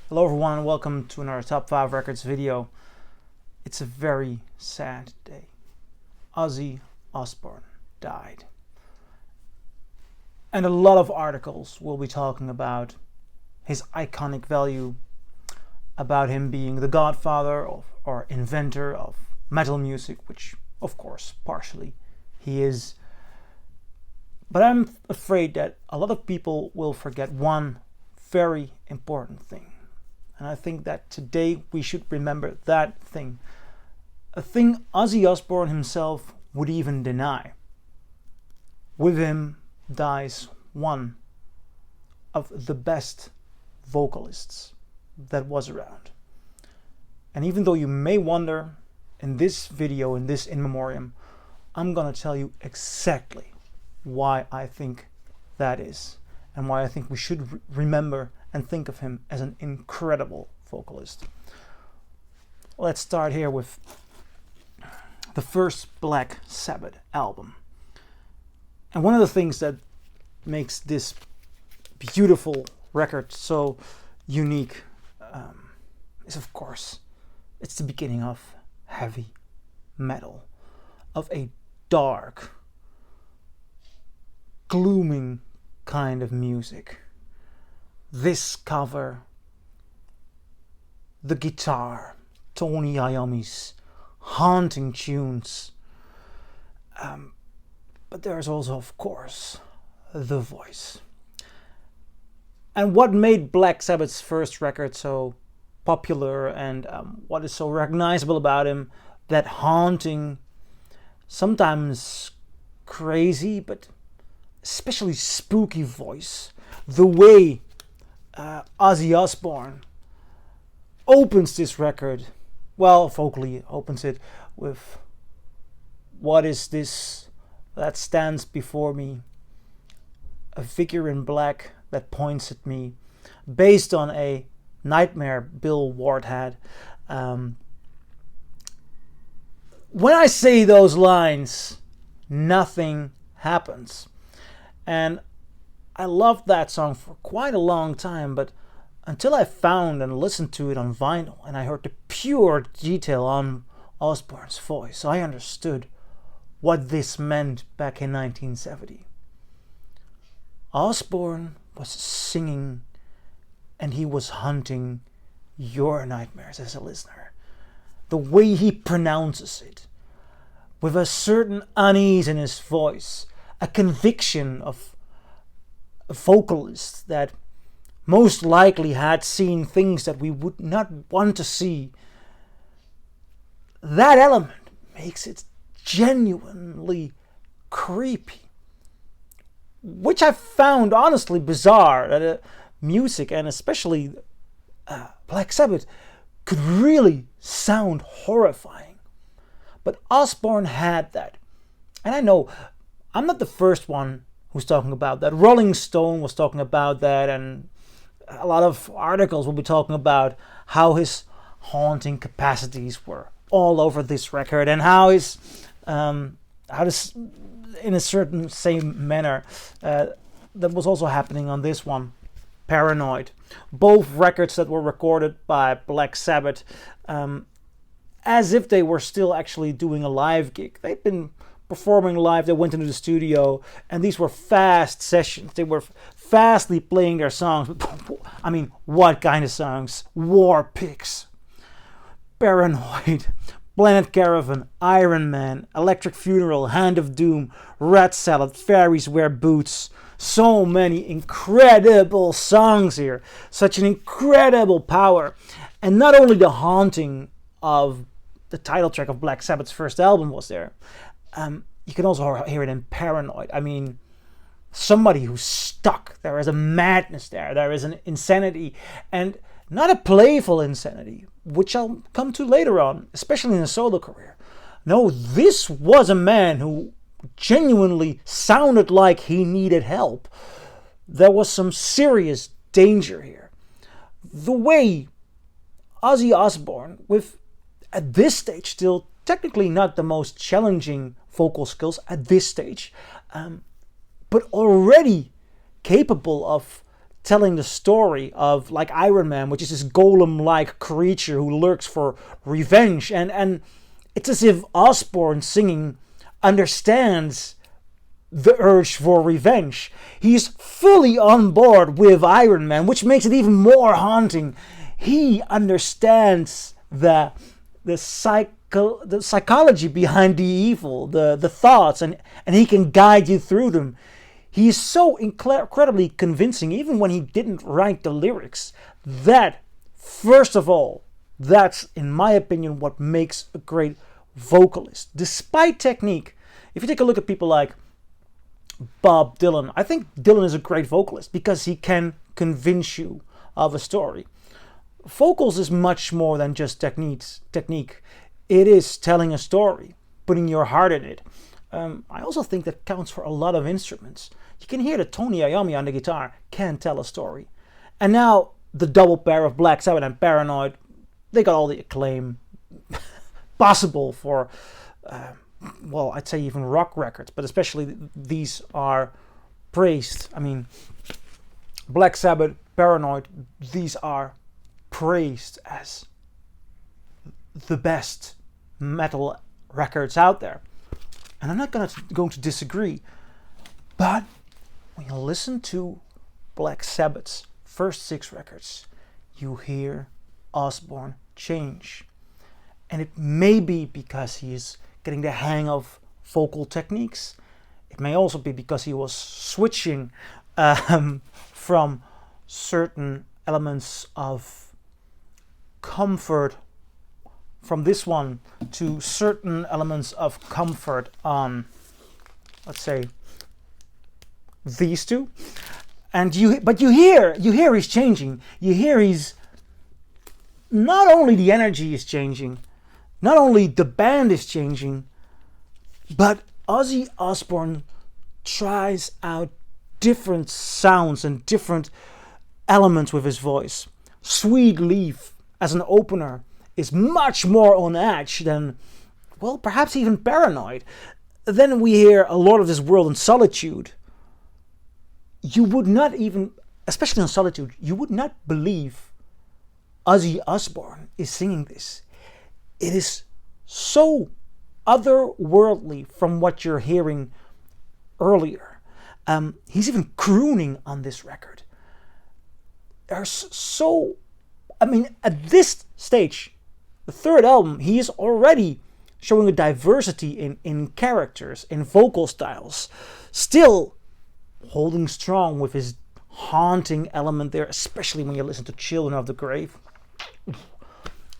Hello everyone and welcome to another Top 5 Records video. It's a very sad day. Ozzy Osbourne died. And a lot of articles will be talking about his iconic value, about him being the godfather or inventor of metal music, which of course partially he is. But I'm afraid that a lot of people will forget one very important thing. And I think that today we should remember that thing. A thing Ozzy Osbourne himself would even deny. With him dies one of the best vocalists that was around. And even though you may wonder, in this video, in this In Memoriam, I'm gonna tell you exactly why I think that is. And why I think we should remember and think of him as an incredible vocalist. Let's start here with the first Black Sabbath album. And one of the things that makes this beautiful record so unique is, of course, it's the beginning of heavy metal, of a dark, glooming kind of music. This cover, the guitar, Tony Iommi's haunting tunes, but there's also, of course, the voice. And what made Black Sabbath's first record so popular and what is so recognizable about him, that haunting, sometimes crazy, but especially spooky voice, the way Ozzy Osbourne opens this record, well, vocally opens it with "What is this that stands before me? A figure in black that points at me," based on a nightmare Bill Ward had. When I say those lines, nothing happens. And I loved that song for quite a long time, but until I found and listened to it on vinyl and I heard the pure detail on Osbourne's voice, I understood what this meant back in 1970. Osbourne was singing and he was hunting your nightmares as a listener. The way he pronounces it, with a certain unease in his voice, a conviction of a vocalist that most likely had seen things that we would not want to see. That element makes it genuinely creepy, which I found honestly bizarre, that music and especially Black Sabbath could really sound horrifying. But Osbourne had that. And I know I'm not the first one who's talking about that. Rolling Stone was talking about that, and a lot of articles will be talking about how his haunting capacities were all over this record, and how his in a certain same manner that was also happening on this one, Paranoid. Both records that were recorded by Black Sabbath as if they were still actually doing a live gig. They'd been performing live, they went into the studio, and these were fast sessions. They were fastly playing their songs. I mean, what kind of songs? War Pigs, Paranoid, Planet Caravan, Iron Man, Electric Funeral, Hand of Doom, Rat Salad, Fairies Wear Boots. So many incredible songs here. Such an incredible power. And not only the haunting of the title track of Black Sabbath's first album was there, you can also hear it in Paranoid. I mean, somebody who's stuck. There is a madness there. There is an insanity. And not a playful insanity, which I'll come to later on, especially in a solo career. No, this was a man who genuinely sounded like he needed help. There was some serious danger here. The way Ozzy Osbourne, with at this stage still technically not the most challenging vocal skills at this stage, but already capable of telling the story of, like, Iron Man, which is this golem-like creature who lurks for revenge. And it's as if Osbourne singing understands the urge for revenge. He's fully on board with Iron Man, which makes it even more haunting. He understands the psychology behind the evil, the thoughts, and he can guide you through them. He is so incredibly convincing, even when he didn't write the lyrics. That, first of all, that's, in my opinion, what makes a great vocalist. Despite technique, if you take a look at people like Bob Dylan, I think Dylan is a great vocalist because he can convince you of a story. Vocals is much more than just technique. It is telling a story, putting your heart in it. I also think that counts for a lot of instruments. You can hear that Tony Iommi on the guitar can tell a story. And now the double pair of Black Sabbath and Paranoid, they got all the acclaim possible for, well, I'd say even rock records, but especially these are praised. I mean, Black Sabbath, Paranoid, these are praised as the best metal records out there. And I'm not going to disagree, but when you listen to Black Sabbath's first 6 records, you hear Osbourne change. And it may be because he is getting the hang of vocal techniques. It may also be because he was switching from certain elements of comfort from this one to certain elements of comfort on, let's say, these two. And you hear he's changing. You hear he's, not only the energy is changing, not only the band is changing, but Ozzy Osbourne tries out different sounds and different elements with his voice. Sweet Leaf as an opener is much more on edge than, well, perhaps even Paranoid. Then we hear a lot of this World and Solitude. You would not even, especially on Solitude, you would not believe Ozzy Osbourne is singing this. It is so otherworldly from what you're hearing earlier. He's even crooning on this record. There's so, I mean, at this stage, the third album, he is already showing a diversity in characters, in vocal styles. Still holding strong with his haunting element there, especially when you listen to Children of the Grave.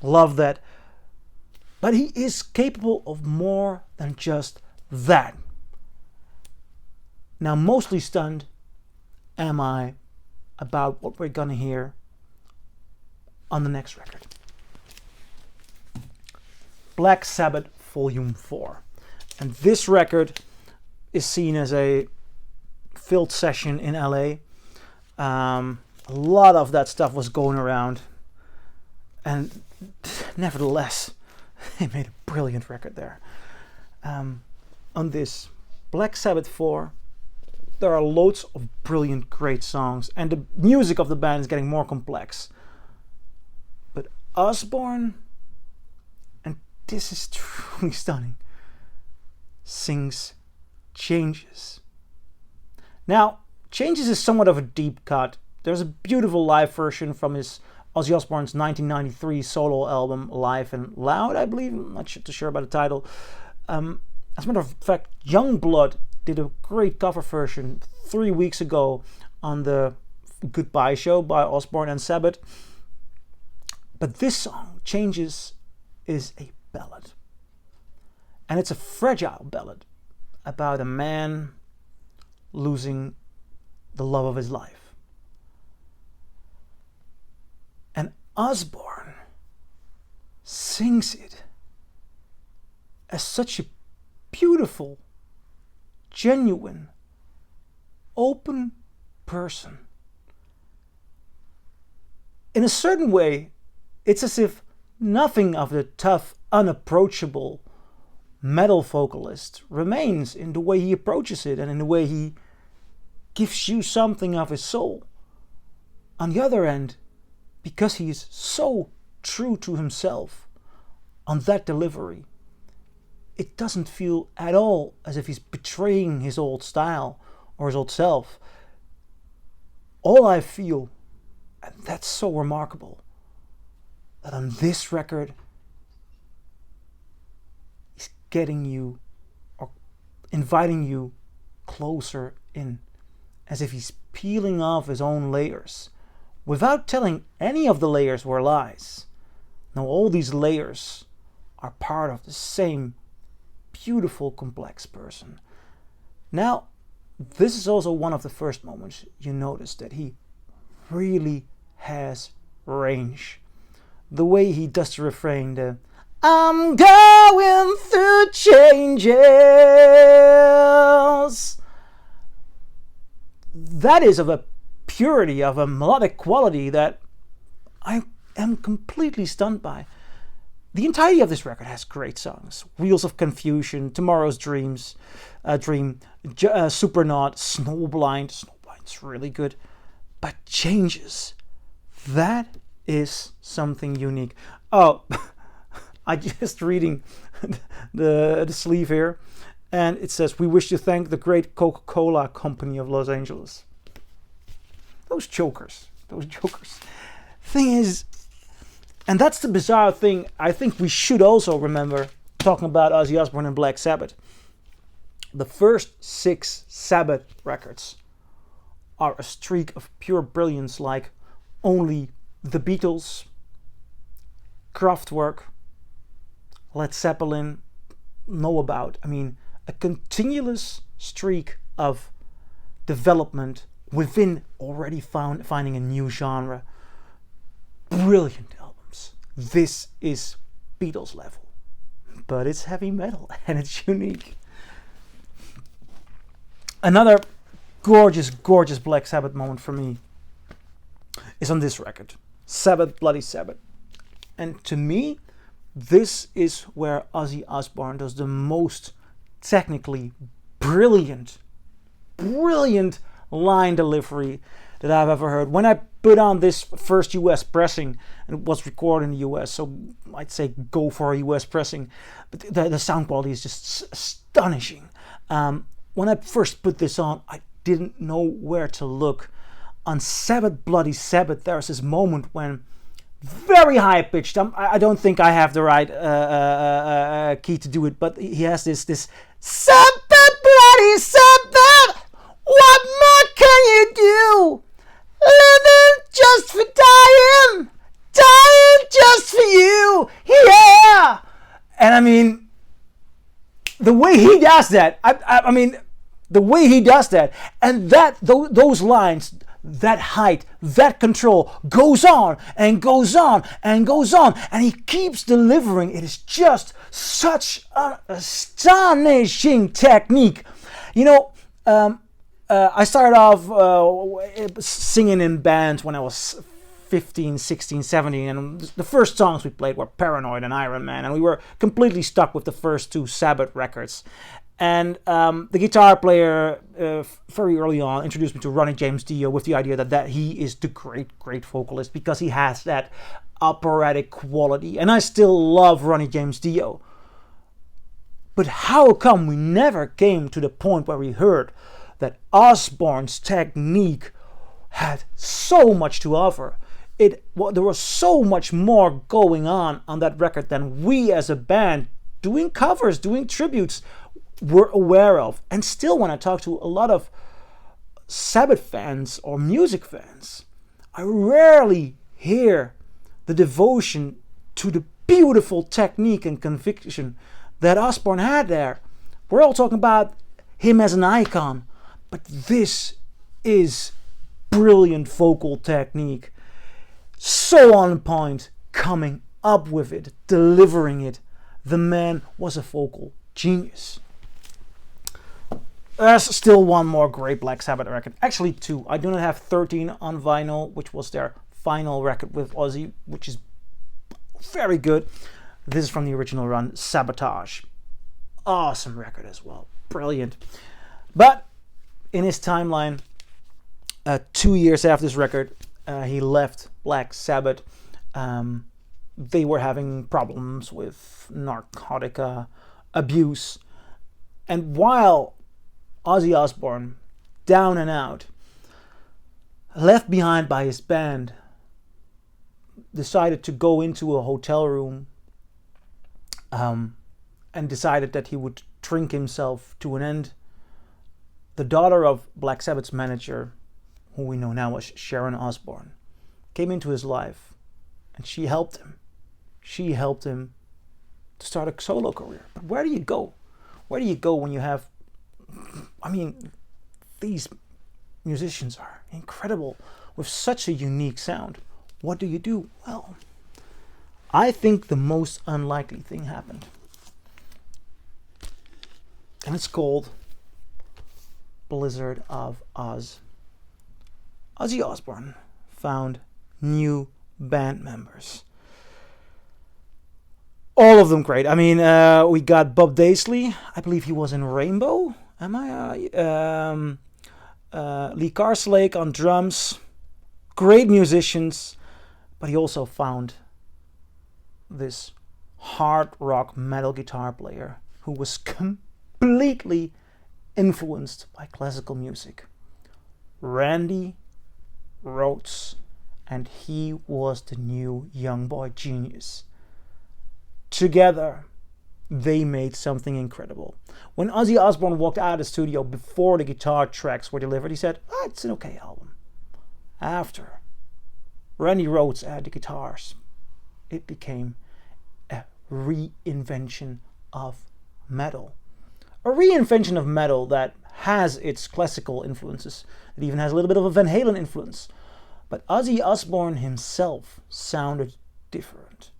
Love that. But he is capable of more than just that. Now, mostly stunned am I about what we're gonna hear on the next record. Black Sabbath Volume 4. And this record is seen as a field session in LA. A lot of that stuff was going around. And nevertheless, they made a brilliant record there. On this Black Sabbath 4, there are loads of brilliant, great songs. And the music of the band is getting more complex. But Osbourne, and this is truly stunning, sings Changes. Now, Changes is somewhat of a deep cut. There's a beautiful live version from his Ozzy Osbourne's 1993 solo album, Live and Loud, I believe. I'm not too sure about the title. As a matter of fact, Youngblood did a great cover version 3 weeks ago on the Goodbye Show by Osbourne and Sabbath. But this song, Changes, is a ballad. And it's a fragile ballad about a man losing the love of his life. And Osbourne sings it as such a beautiful, genuine, open person. In a certain way, it's as if nothing of the tough, unapproachable metal vocalist remains in the way he approaches it and in the way he gives you something of his soul. on the other end, because he is so true to himself on that delivery, it doesn't feel at all as if he's betraying his old style or his old self. All I feel, and that's so remarkable, that on this record, he's getting you or inviting you closer in, as if he's peeling off his own layers without telling any of the layers were lies. No, all these layers are part of the same beautiful, complex person. Now, this is also one of the first moments you notice that he really has range. The way he does the refrain, the I'm going through changes. That is of a purity, of a melodic quality that I am completely stunned by. The entirety of this record has great songs. Wheels of Confusion, Tomorrow's Dream, Supernaut, Snowblind. Snowblind's really good. But Changes, that is something unique. Oh, I just reading the sleeve here, and it says, "We wish to thank the great Coca-Cola Company of Los Angeles." Those jokers. Thing is, and that's the bizarre thing I think we should also remember, talking about Ozzy Osbourne and Black Sabbath. The first 6 Sabbath records are a streak of pure brilliance like only the Beatles, Kraftwerk, Led Zeppelin know about. I mean, a continuous streak of development within already finding a new genre. Brilliant albums. This is Beatles level, but it's heavy metal and it's unique. Another gorgeous Black Sabbath moment for me is on this record, Sabbath Bloody Sabbath. And to me, this is where Ozzy Osbourne does the most technically brilliant line delivery that I've ever heard. When I put on this first US pressing, and it was recorded in the US, so I'd say go for a US pressing, but the sound quality is just astonishing. When I first put this on, I didn't know where to look. On Sabbath Bloody Sabbath, there's this moment when, very high pitched, I don't think I have the right key to do it, but he has this Sabbath Bloody Sabbath, what more can you do? Living just for dying just for you, yeah! And I mean, the way he does that, I mean, the way he does that, and those lines, that height, that control goes on and goes on and goes on, and he keeps delivering. It is just such an astonishing technique. You know, I started off singing in bands when I was 15, 16, 17, and the first songs we played were Paranoid and Iron Man, and we were completely stuck with the first 2 Sabbath records. And the guitar player very early on introduced me to Ronnie James Dio with the idea that he is the great vocalist because he has that operatic quality. And I still love Ronnie James Dio. But how come we never came to the point where we heard that Osbourne's technique had so much to offer? There was so much more going on that record than we as a band doing covers, doing tributes, were aware of. And still, when I talk to a lot of Sabbath fans or music fans, I rarely hear the devotion to the beautiful technique and conviction that Osbourne had there. We're all talking about him as an icon, but this is brilliant vocal technique. So on point, coming up with it, delivering it. The man was a vocal genius. There's still one more great Black Sabbath record. Actually 2. I do not have 13 on vinyl, which was their final record with Ozzy, which is very good. This is from the original run, Sabotage. Awesome record as well. Brilliant. But in his timeline, 2 years after this record, he left Black Sabbath. They were having problems with narcotic abuse. And while Ozzy Osbourne, down and out, left behind by his band, decided to go into a hotel room and decided that he would drink himself to an end, the daughter of Black Sabbath's manager, who we know now as Sharon Osbourne, came into his life, and she helped him. She helped him to start a solo career. But where do you go? Where do you go when you have... I mean, these musicians are incredible with such a unique sound. What do you do? Well, I think the most unlikely thing happened. And it's called Blizzard of Ozz. Ozzy Osbourne found new band members. All of them great. I mean, we got Bob Daisley. I believe he was in Rainbow. Am I? Lee Carslake on drums. Great musicians. But he also found this hard rock metal guitar player who was completely influenced by classical music. Randy Rhoads. And he was the new young boy genius. Together, they made something incredible. When Ozzy Osbourne walked out of the studio before the guitar tracks were delivered, he said, it's an okay album. After Randy Rhoads added the guitars, it became a reinvention of metal. A reinvention of metal that has its classical influences. It even has a little bit of a Van Halen influence. But Ozzy Osbourne himself sounded different.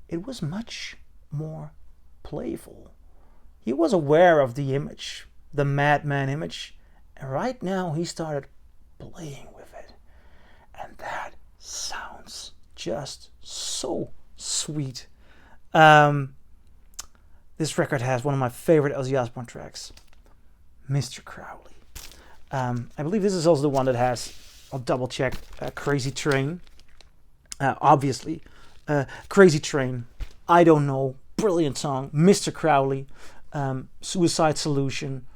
It was much more playful. He was aware of the image, the madman image, and right now he started playing with it. And that sounds just so sweet. This record has one of my favorite Ozzy Osbourne tracks, Mr. Crowley. I believe this is also the one that has, I'll double check, Crazy Train. Obviously. Crazy Train, I Don't Know, brilliant song. Mr. Crowley, Suicide Solution,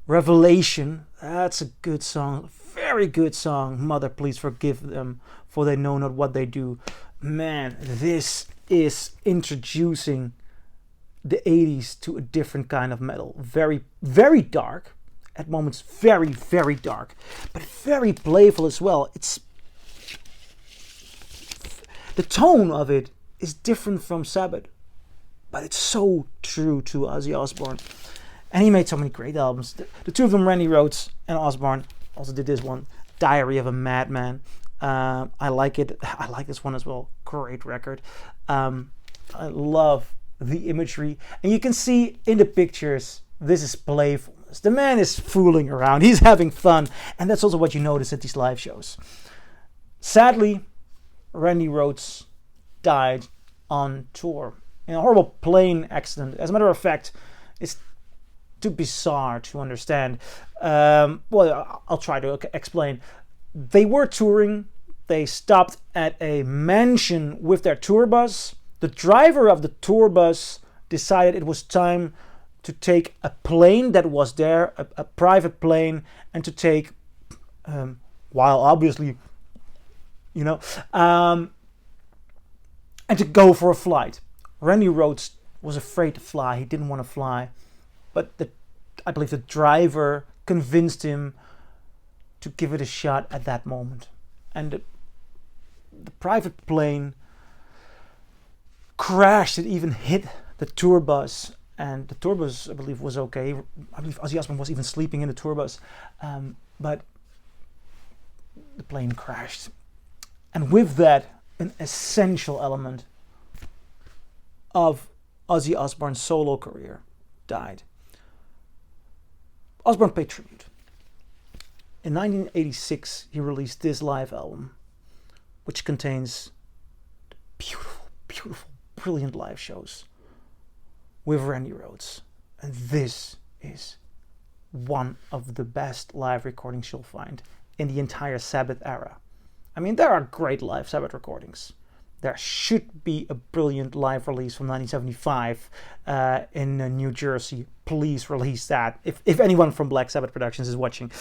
Revelation, that's a good song, very good song. Mother, please forgive them, for they know not what they do. Man, this is introducing the 80s to a different kind of metal. Very, very dark, at moments very, very dark, but very playful as well. It's the tone of it is different from Sabbath, but it's so true to Ozzy Osbourne. And he made so many great albums. The two of them, Randy Rhoads and Osbourne, also did this one, Diary of a Madman. I like it. I like this one as well. Great record. I love the imagery. And you can see in the pictures, this is playfulness. The man is fooling around. He's having fun. And that's also what you notice at these live shows. Sadly, Randy Rhoads died on tour in a horrible plane accident. As a matter of fact, it's too bizarre to understand. Well, I'll try to explain. They were touring. They stopped at a mansion with their tour bus. The driver of the tour bus decided it was time to take a plane that was there, a private plane, and to take, while obviously, you know, and to go for a flight. Randy Rhoads was afraid to fly. He didn't want to fly. But I believe the driver convinced him to give it a shot at that moment. And the private plane crashed. It even hit the tour bus. And the tour bus, I believe, was okay. I believe Ozzy Osbourne was even sleeping in the tour bus. But the plane crashed. And with that, an essential element of Ozzy Osbourne's solo career died. Osbourne paid tribute. In 1986, he released this live album, which contains beautiful, beautiful, brilliant live shows with Randy Rhoads. And this is one of the best live recordings you'll find in the entire Sabbath era. I mean, there are great live Sabbath recordings. There should be a brilliant live release from 1975 in New Jersey. Please release that. If anyone from Black Sabbath Productions is watching.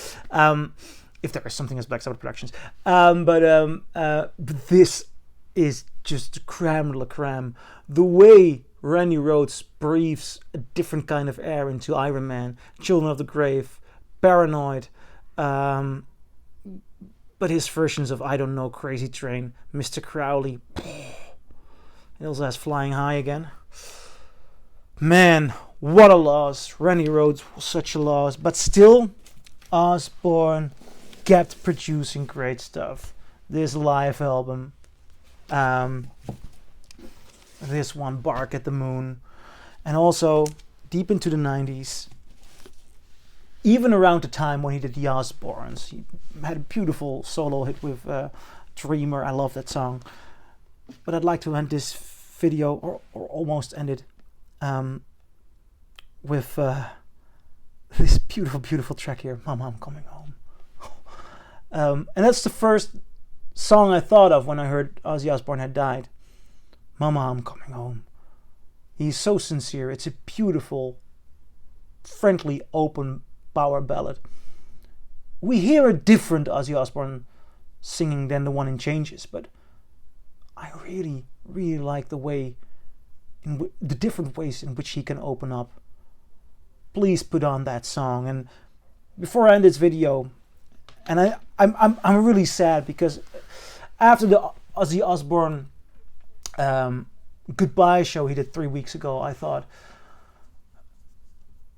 If there is something as Black Sabbath Productions. But this is just creme de la creme. The way Randy Rhoads breathes a different kind of air into Iron Man, Children of the Grave, Paranoid, but his versions of I Don't Know, Crazy Train, Mr. Crowley, it also has Flying High again. Man, what a loss. Randy Rhoads was such a loss, but still, Osbourne kept producing great stuff. This live album, this one, Bark at the Moon, and also deep into the 90s, even around the time when he did the Osbournes, he had a beautiful solo hit with Dreamer. I love that song. But I'd like to end this video, or almost end it, with this beautiful, beautiful track here, Mama, I'm Coming Home. And that's the first song I thought of when I heard Ozzy Osbourne had died. Mama, I'm Coming Home. He's so sincere. It's a beautiful, friendly, open power ballad. We hear a different Ozzy Osbourne singing than the one in Changes, but I really, really like the way, the different ways in which he can open up. Please put on that song. And before I end this video, and I'm really sad because after the Ozzy Osbourne goodbye show he did 3 weeks ago, I thought,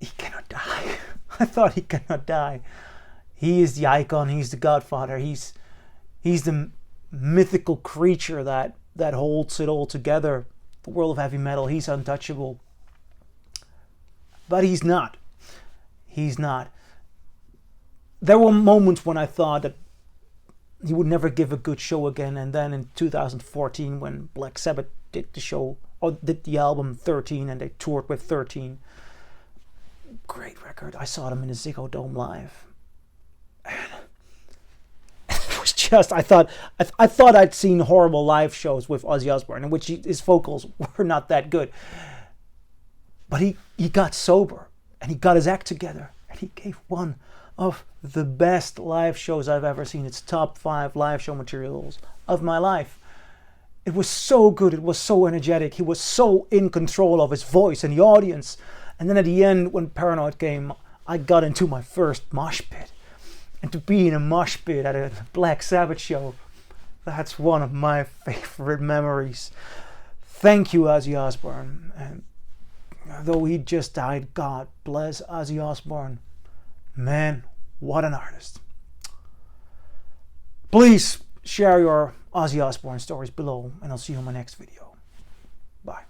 he cannot die. I thought he cannot die. He is the icon. He's the godfather. He's the mythical creature that holds it all together. The world of heavy metal. He's untouchable. But he's not. He's not. There were moments when I thought that he would never give a good show again. And then in 2014, when Black Sabbath did the show, or did the album 13, and they toured with 13. Great record. I saw them in the Ziggo Dome live. And it was just, I thought I'd seen horrible live shows with Ozzy Osbourne in which his vocals were not that good. But he got sober and he got his act together and he gave one of the best live shows I've ever seen. It's top 5 live show materials of my life. It was so good. It was so energetic. He was so in control of his voice and the audience. And then at the end, when Paranoid came, I got into my first mosh pit. And to be in a mosh pit at a Black Sabbath show, that's one of my favorite memories. Thank you, Ozzy Osbourne. And though he just died, God bless Ozzy Osbourne. Man, what an artist. Please share your Ozzy Osbourne stories below, and I'll see you in my next video. Bye.